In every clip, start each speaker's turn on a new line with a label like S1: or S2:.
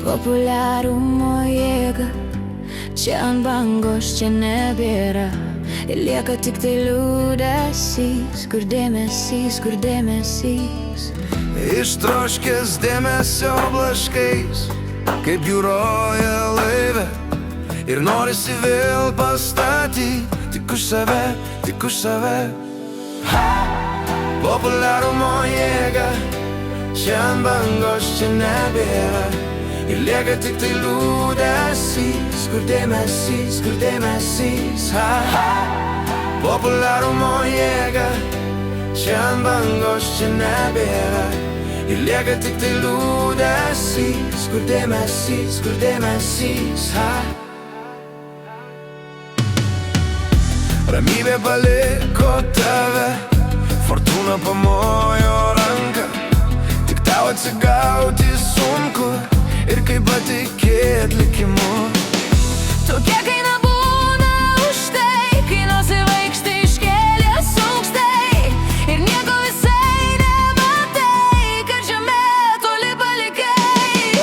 S1: Populiarumo jėga čia ant bangos, čia nebėra. Ir lieka tik tai liūdesys, kur dėmesys, kur dėmesys.
S2: Ištroškęs dėmesio blaškais, kaip jūroje laive, ir norisi vėl pastatyti tik už save, tik už save. Populiarumo jėga čia ant bangos, čia nebėra. Ir lieka tik tai liūdesys, kur dėmesys, kur dėmesys. Populiarumo jėga čia ant bangos, čia nebėra. Ir lieka tik tai liūdesys, kur dėmesys, kur dėmesys. Ramybė paliko tave, fortūna pamojo ranką, tik tau atsigauti sunku. Ir kaip patikėt likimu.
S1: Tokia kaina būna už tai, kai nusivaikštai iškėlės aukštai ir nieko visai nematai, kad žemė toli palikai.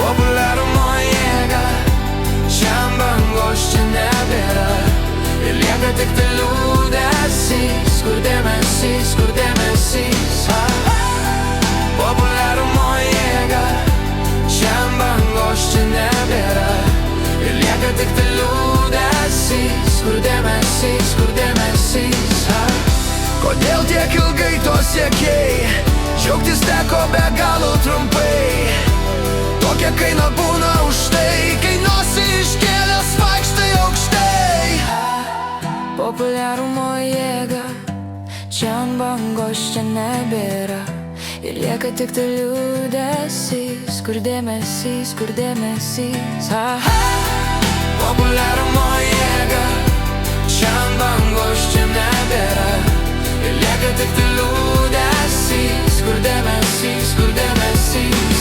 S2: Populiarumo jėga čia ant bangos, čia nebėra. Ir lieka tik tai liūdesys, kur dėmesys, kur dėmesys. Populiarumo jėga čia ant bangos, čia nebėra. Ir lieka tik tai liūdesys, kur dėmesys, kur dėmesys. Kodėl tiek ilgai to siekei? Džiaugtis teko be galo trumpai. Tokia kaina būna už tai, kai nosį iškėlęs vaikštai aukštai.
S1: Populiarumo jėga čia ant bangos, čia nebėra. Ir lieka tik tai liūdesys, kur dėmesys, kur dėmesys.
S2: Populiarumo jėga čia ant bangos, čia nebėra. Ir lieka tik tai liūdesys, kur dėmesys, kur dėmesys.